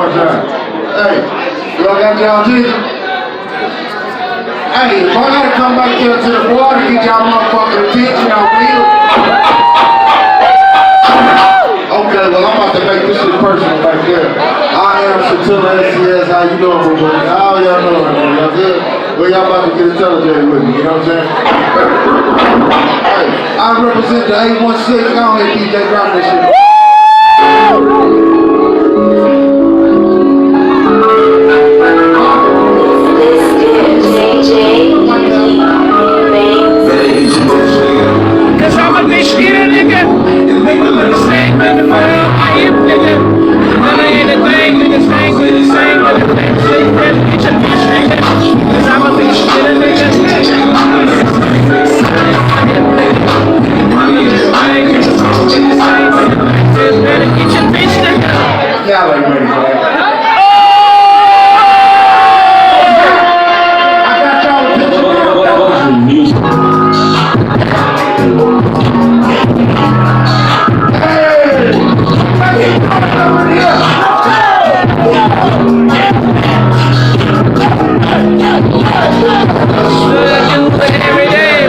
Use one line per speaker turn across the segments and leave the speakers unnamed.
one time. Hey, y'all got y'all teeth? Hey, if I gotta come back here to the water to get y'all motherfucking attention, I'll feel. Okay, well, I'm about to make this shit personal back there. I am Shatilla SCS. How you doing, bro? How y'all doing, man? Y'all good? Well, y'all about to get intelligent with me, you know what I'm saying? Hey, I represent the 816. Go ahead, DJ, drop this shit.
Cause I'm a big skinny nigga. The same with the world, I am nigga. None of anything, niggas hang with the same with the same shit. Get your bitch nigga. Cause I'm a big skinny nigga.
Y'all ain't ready for that. I got y'all attention.
Every day.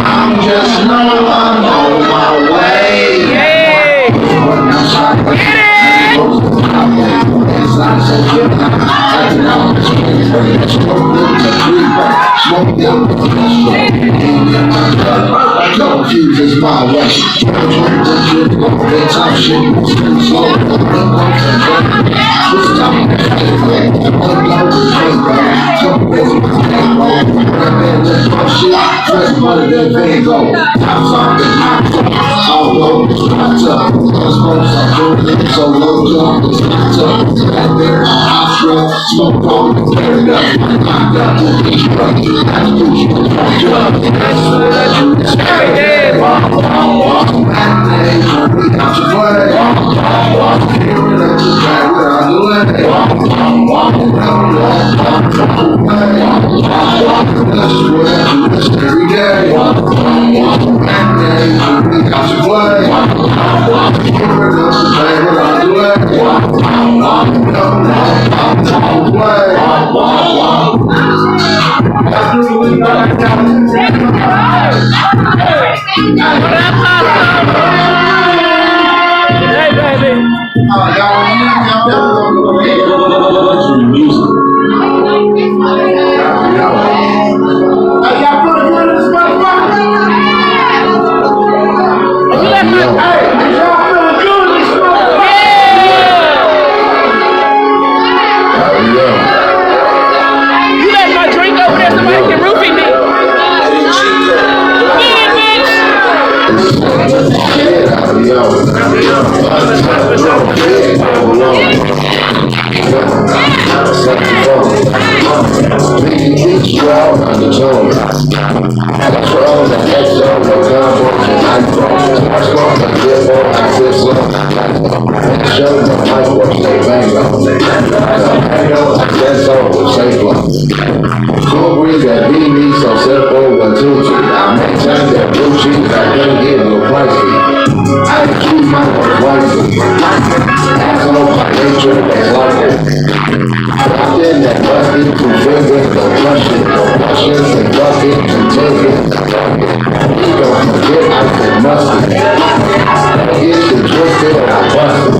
I'm just know I'm on my way.
Hey! Get it!
Don't use this my way. Top shit. Every day,
Hey, baby. You left my drink over there, somebody can roofie me. Get it, bitch.
Cool breeze that beat me so simple but Tucci. I maintain that blue cheese, I can't get no price fee. I choose my work wisely. Asshole by nature, that's like it. Locked in that busted, two fingers, no blushing, no questions, and bucket, and taking. We don't forget I said mustard. Get the twisted, I busted.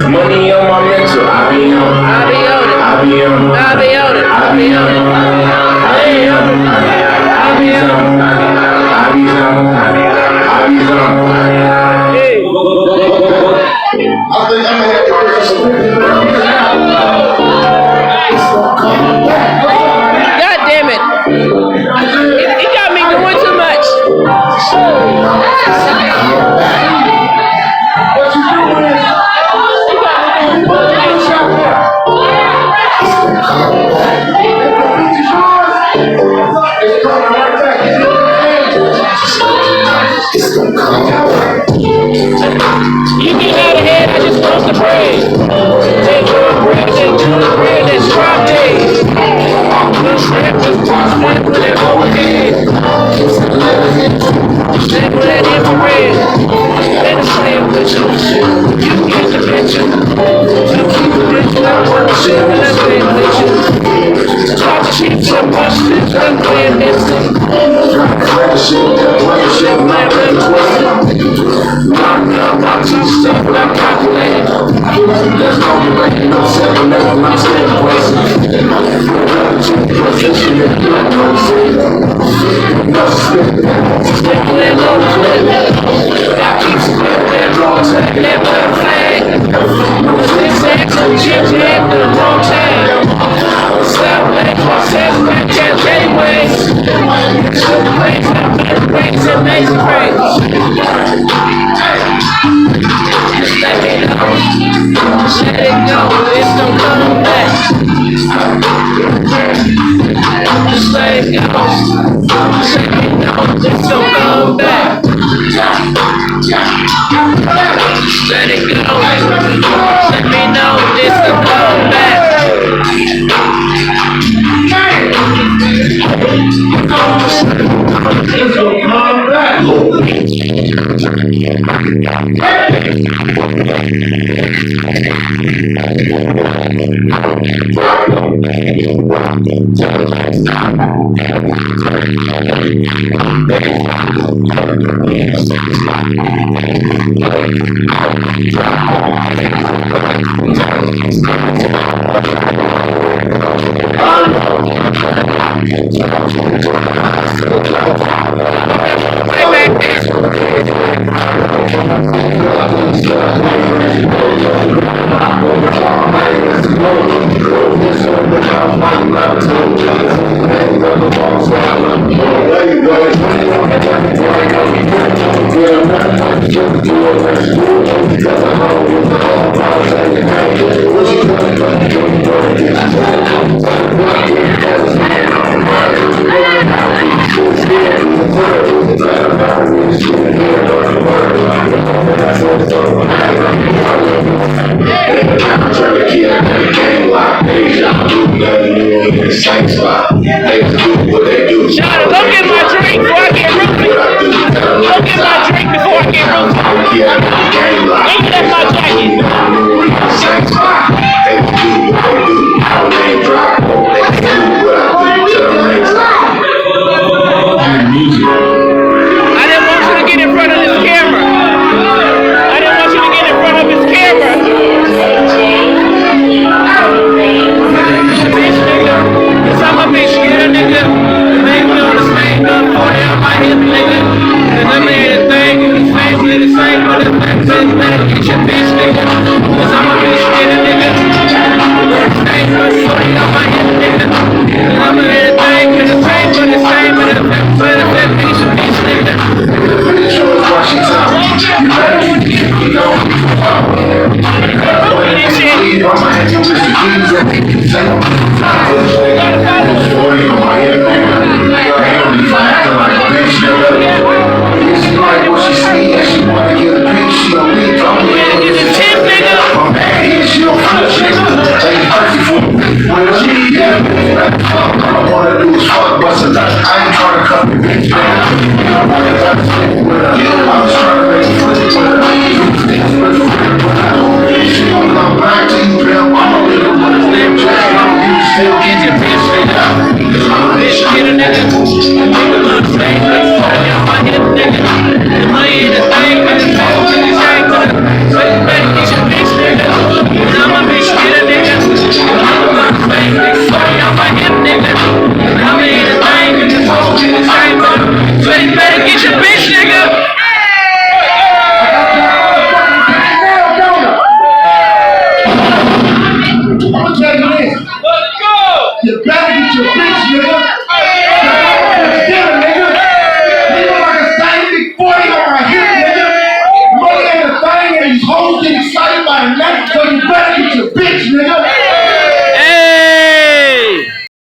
Money on my mental, I be on it.
I be on it.
I be on it.
I be on it.
I be on it. I be on it. I be on it. I be on it. I be on it.
Hey.
I think I'm gonna have to put some
God damn it. He got me doing too much. You get out of here, I just want the bread. Take your bread and strawberry. Little breakfast, stand with that overhead. Stand with that infrared. Let it stay with you. You get the picture. Some people just don't want to share with us, they with you. Talk shit to busted, don't play an instant. Shit, my red twisted. I'm too stuck, I'm calculated. There's no way, no seven, I'm still wasted. Position that you don't see. No slip, step that low flip. I keep slipping that wrong time, never a flag. Zigzags and chit-chat, the wrong time. Southwest, Southwest, yeah, anyways. Breaks and amazing breaks. Just let me know. Let it go, it's don't come back. Just let it go. Just let me know, it's don't come back. Just let it go. Let me know, it's don't come back. It's don't come back. Shawty, look at my drink before I get rooted. Look at my drink before I get rooted. Ain't that my I didn't want you to get in front of this camera. I didn't want you to get in front of his camera. Bitch, nigga. Cause I'm a bitch, yeah, nigga. Make me on the same gun, 40 on my hip, nigga. And I made a thing, you the same, with the same, but it's back to the back, get your bitch, nigga. Cause I'm a bitch, yeah, nigga. Same gun, 40 on my hip, nigga. And I made a thing, with the same, but the same, but it's back to the back, get your bitch, nigga.
I ain't trying to cut the bitch down.